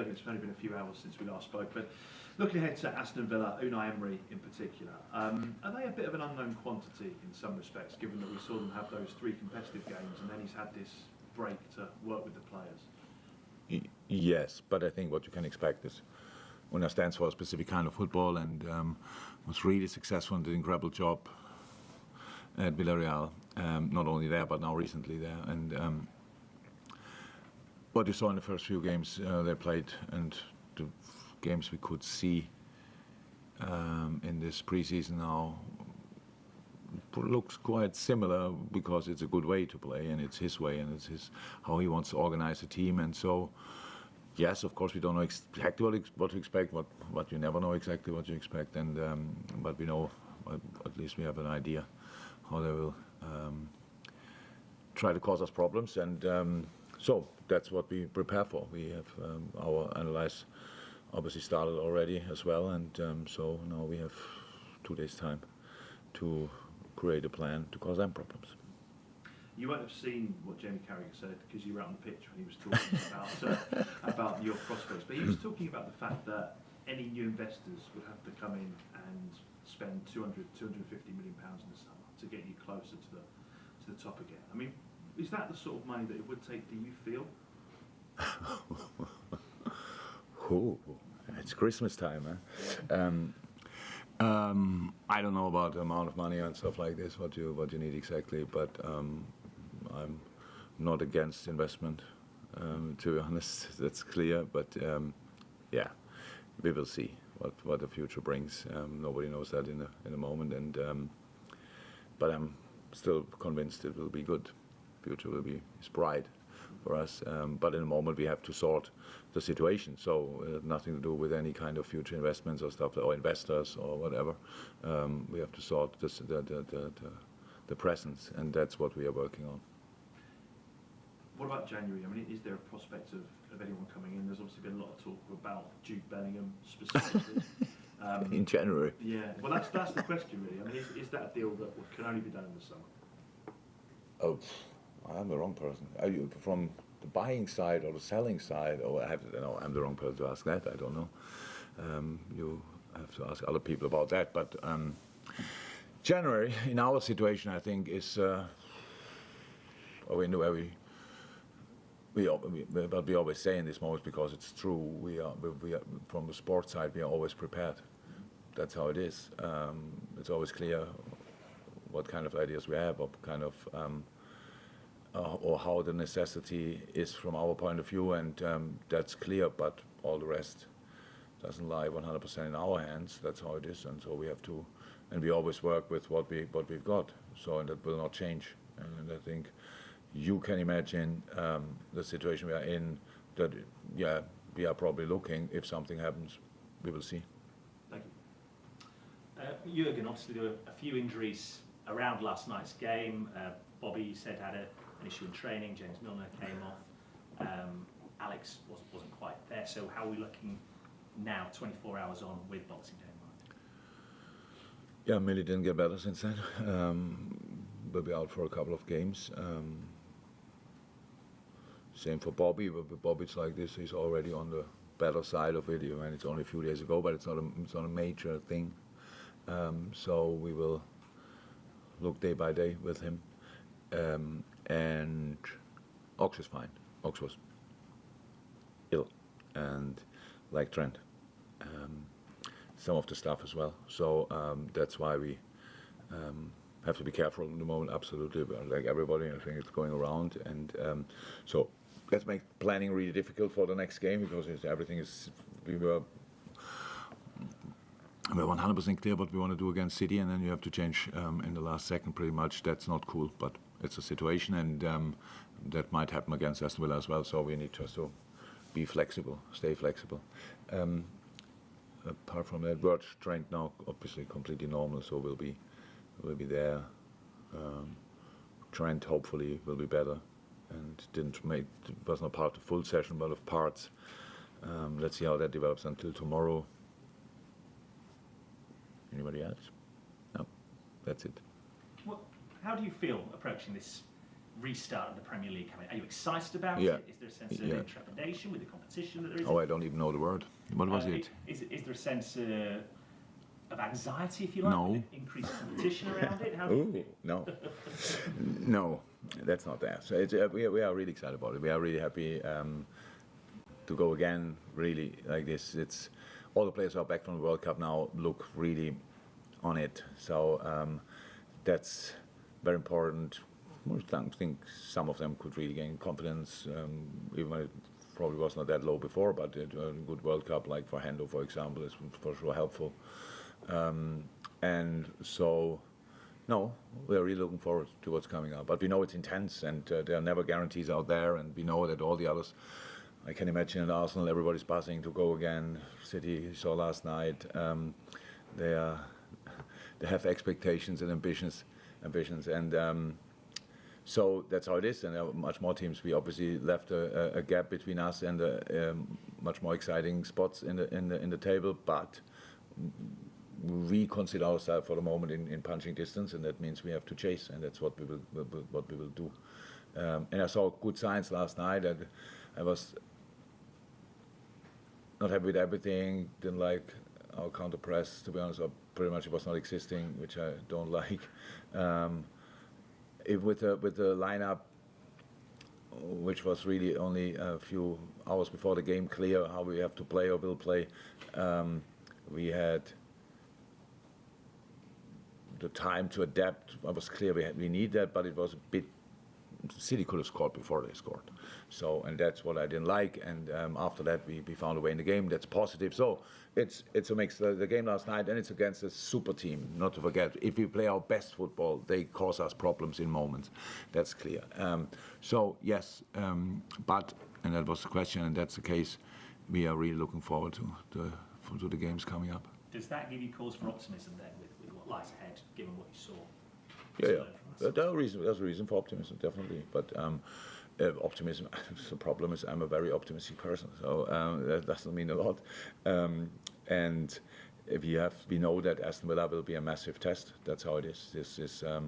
Jurgen, it's only been a few hours since we last spoke, but looking ahead to Aston Villa, Unai Emery in particular, are they a bit of an unknown quantity in some respects, given that we saw them have those 3 competitive games and then he's had this break to work with the players? Yes, but I think what you can expect is Unai stands for a specific kind of football and was really successful and did an incredible job at Villarreal, not only there but now recently there. And what you saw in the first few games they played and the games we could see in this preseason now looks quite similar because it's a good way to play and it's his way and it's how he wants to organize a team. And so yes, of course we don't know exactly what to expect, what you never know exactly what you expect, and but we know, at least we have an idea how they will try to cause us problems, and so that's what we prepare for. We have our analyze obviously started already as well, and so now we have 2 days time to create a plan to cause them problems. You won't have seen what Jamie Carragher said because you were out on the pitch when he was talking about your prospects, but he was talking about the fact that any new investors would have to come in and spend 250 million pounds in the summer to get you closer to the top again. I mean, is that the sort of money that it would take, do you feel? Oh, it's Christmas time, huh? I don't know about the amount of money and stuff like this, what you need exactly, but I'm not against investment, to be honest, that's clear, but yeah, we will see what the future brings. Nobody knows that in a moment, and but I'm still convinced it will be good. Future will be bright for us, but in a moment we have to sort the situation, so nothing to do with any kind of future investments or stuff, or investors or whatever. We have to sort the presence, and that's what we are working on. What about January? I mean, is there a prospect of anyone coming in? There's obviously been a lot of talk about Jude Bellingham specifically. In January? Yeah, well that's the question really. I mean, is that a deal that can only be done in the summer? Oh, I'm the wrong person. Are you from the buying side or the selling side? Or I'm the wrong person to ask that. I don't know. You have to ask other people about that. But January, in our situation, I think is what we always say in this moment, because it's true. We are from the sports side. We are always prepared. That's how it is. It's always clear what kind of ideas we have, what kind of or how the necessity is from our point of view, and that's clear. But all the rest doesn't lie 100% in our hands. That's how it is, and so we have to, and we always work with what we've got. So, and that will not change. And I think you can imagine the situation we are in. That we are probably looking. If something happens, we will see. Thank you. Jurgen, obviously there were a few injuries around last night's game. Bobby, you said, had an issue in training. James Milner came off. Alex wasn't quite there. So how are we looking now, 24 hours on, with Boxing Day in mind? Yeah, Millie didn't get better since then. We'll be out for a couple of games. Same for Bobby. But Bobby's like this. He's already on the better side of it. And it's only a few days ago, but it's not a major thing. So we will look day by day with him. And Ox is fine. Ox was ill, and like Trent, some of the stuff as well. So that's why we have to be careful in the moment. Absolutely, like everybody, I think it's going around, and so let's make planning really difficult for the next game, because everything is we're 100% clear what we want to do against City, and then you have to change in the last second pretty much. That's not cool, but it's a situation, and that might happen against Aston Villa as well, so we need just to be flexible, stay flexible. Apart from that, Birch trained now obviously completely normal, so we'll be there. Trent hopefully will be better, and was not part of the full session, but of parts. Let's see how that develops until tomorrow. Anybody else? No, that's it. How do you feel approaching this restart of the Premier League coming. Are you excited about Yeah. it? Is there a sense of Yeah. intrepidation with the competition that there is? Oh, I don't even know the word. What was it? Is there a sense of anxiety, if you like, No. with increased competition around it? How do you Ooh, feel? no, no, that's not that. So we are really excited about it. We are really happy to go again. Really like this. It's all the players who are back from the World Cup now look really on it. So that's very important. I think some of them could really gain confidence, even though it probably was not that low before. But a good World Cup, like for Hendo, for example, is for sure helpful. And so, no, we're really looking forward to what's coming up. But we know it's intense, and there are never guarantees out there. And we know that all the others, I can imagine in Arsenal, everybody's buzzing to go again. City, you saw last night, they have expectations and ambitions, and so that's how it is. And there are much more teams. We obviously left a gap between us and much more exciting spots in the table, but we consider ourselves for the moment in punching distance, and that means we have to chase, and that's what we will do. And I saw good signs last night. I was not happy with everything. Didn't like our counter press, to be honest. Or pretty much it was not existing, which I don't like. With the lineup, which was really only a few hours before the game clear how we have to play or will play, we had the time to adapt. It was clear we need that, but it was a bit. City could have scored before they scored, so, and that's what I didn't like. And after that, we found a way in the game. That's positive. So it's a mix. The game last night, and it's against a super team. Not to forget, if we play our best football, they cause us problems in moments. That's clear. So yes, but, and that was the question, and that's the case. We are really looking forward to the games coming up. Does that give you cause for optimism then, with what lies ahead, given what you saw? Yeah. There's a reason for optimism, definitely. But optimism, the problem is I'm a very optimistic person, so that doesn't mean a lot. And if we know that Aston Villa will be a massive test. That's how it is. This is a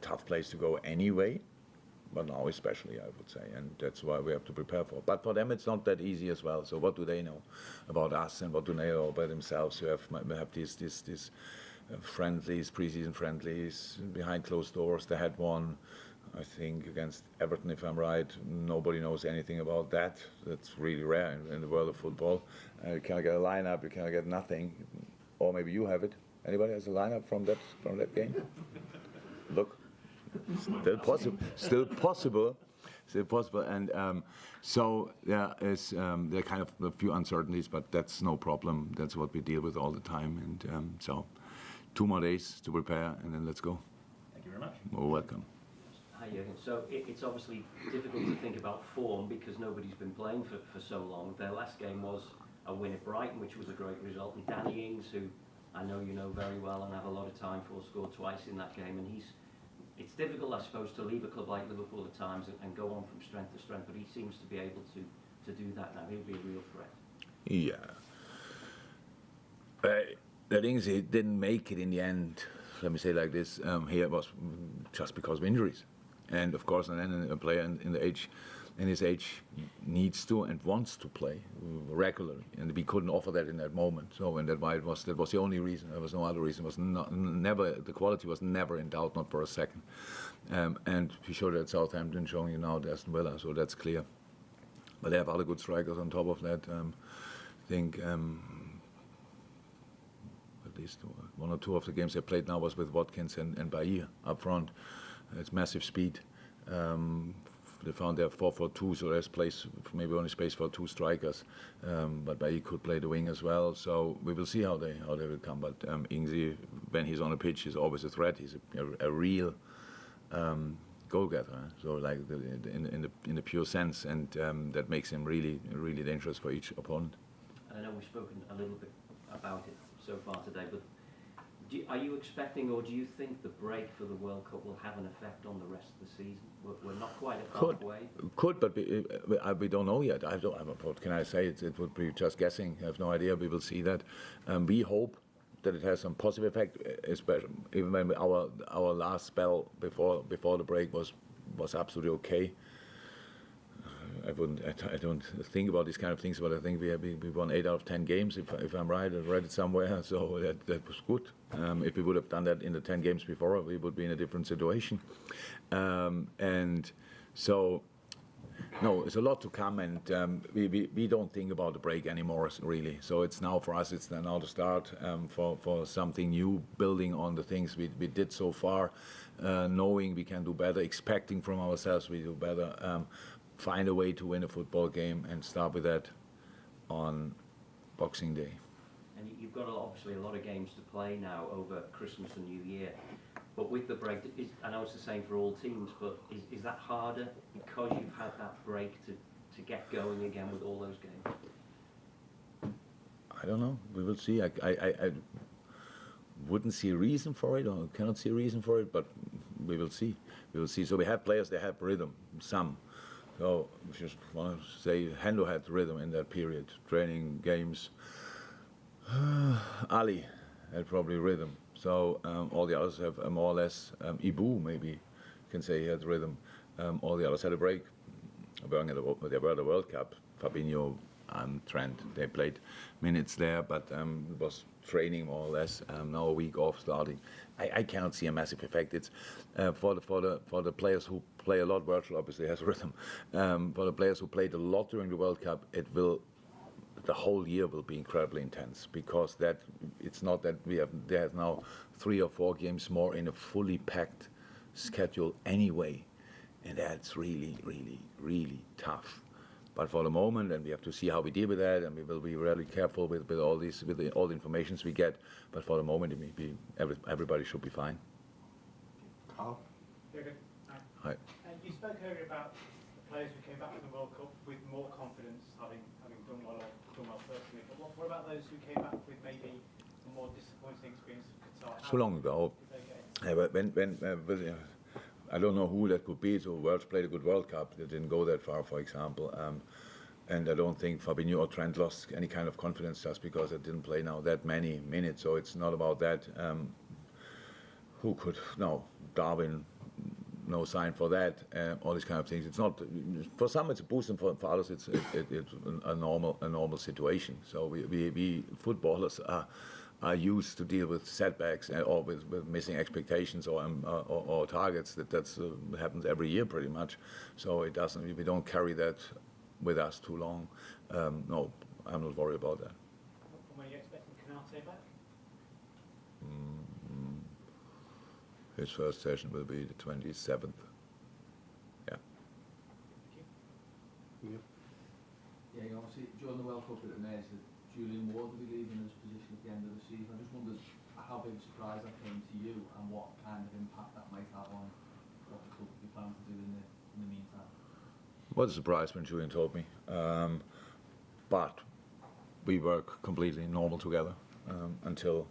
tough place to go anyway, but now especially, I would say, and that's why we have to prepare for. But for them, it's not that easy as well. So what do they know about us, and what do they know about themselves? You have these friendlies, pre-season friendlies behind closed doors. They had one, I think, against Everton, if I'm right. Nobody knows anything about that. That's really rare in the world of football. You cannot get a lineup. You cannot get nothing, or maybe you have it. Anybody has a lineup from that game? Look. Still possible, and so there are kind of a few uncertainties, but that's no problem. That's what we deal with all the time, and so 2 more days to prepare, and then let's go. Thank you very much. Well, welcome. Hi Jurgen. So it's obviously difficult to think about form because nobody's been playing for so long. Their last game was a win at Brighton, which was a great result, and Danny Ings, who I know you know very well and have a lot of time for, scored twice in that game, and it's difficult, I suppose, to leave a club like Liverpool at times and go on from strength to strength, but he seems to be able to do that now. He'll be a real threat. Yeah. The thing is, he didn't make it in the end. Let me say it like this: here was just because of injuries, and of course, and then a player in his age needs to and wants to play regularly, and we couldn't offer that in that moment. So, and that was the only reason. There was no other reason. It was never, the quality was never in doubt, not for a second. And he showed it at Southampton, showing you now at Aston Villa, so that's clear. But they have other good strikers on top of that. I think at least 1 or 2 of the games they played now was with Watkins and Bailly up front. It's massive speed. They found their 4-4-2, so there's maybe only space for 2 strikers. But Bailly could play the wing as well. So we will see how they will come. But Ings, when he's on the pitch, is always a threat. He's a real goal-getter. So like in the pure sense, and that makes him really really dangerous for each opponent. And I know we've spoken a little bit about it so far today, but are you expecting, or do you think the break for the World Cup will have an effect on the rest of the season? We're not quite at halfway. Could, but we don't know yet. What can I say? It would be just guessing. I have no idea. We will see that. We hope that it has some positive effect, especially even when our last spell before the break was absolutely okay. I don't think about these kind of things, but I think we won 8 out of 10 games, if I'm right. I read it somewhere, so that was good. If we would have done that in the 10 games before, we would be in a different situation. And so, no, it's a lot to come, and we don't think about the break anymore, really. So it's now for us, it's now the start for something new, building on the things we did so far, knowing we can do better, expecting from ourselves we do better. Find a way to win a football game and start with that on Boxing Day. And you've got obviously a lot of games to play now over Christmas and New Year. But with the break, I know it's the same for all teams, but is that harder because you've had that break to get going again with all those games? I don't know. We will see. I wouldn't see a reason for it, or cannot see a reason for it, but we will see. We will see. So we have players, they have rhythm, some. So I just want to say Hendo had rhythm in that period, training, games. Ali had probably rhythm. So all the others have more or less. Ibu maybe you can say he had rhythm. All the others had a break. They were at the World Cup. Fabinho and Trent, they played minutes there, but it was training more or less. Now a week off starting. I cannot see a massive effect. It's for the players who play a lot. Virtual obviously has rhythm. For the players who played a lot during the World Cup, the whole year will be incredibly intense, because it's not that they have now 3 or 4 games more in a fully packed schedule anyway, and that's really, really, really tough. But for the moment, and we have to see how we deal with that, and we will be really careful with all these, all the informations we get. But for the moment, everybody should be fine. Carl? Jurgen, Hi. you spoke earlier about the players who came back from the World Cup with more confidence, having done well personally. But what about those who came back with maybe a more disappointing experience of Qatar? So long ago. I don't know who that could be. So Wales played a good World Cup. They didn't go that far, for example. And I don't think Fabinho or Trent lost any kind of confidence just because they didn't play now that many minutes. So it's not about that. Who could? No, Darwin. No sign for that. All these kind of things. It's not. For some, it's a boost, and for others, it's a normal situation. So we footballers are used to deal with setbacks or with missing expectations or targets. That happens every year pretty much. So it doesn't. We don't carry that with us too long. No, I'm not worried about that. When are you expecting Canate back? His first session will be the 27th. Yeah. Yeah, obviously during the World Cup it emerged that Julian Ward will be leaving his position at the end of the season. I just wondered how big a surprise that came to you, and what kind of impact that might have on what the club will be planning to do in the meantime. It was a surprise when Julian told me, but we work completely normal together until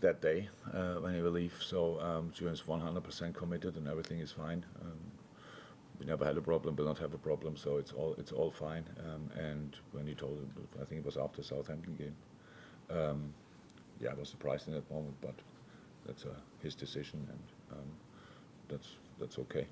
that day when he will leave. So Julian's 100% committed, and everything is fine. We never had a problem, will not have a problem, so it's all fine. And when he told him, I think it was after Southampton game. I was surprised in that moment, but that's his decision, and that's okay.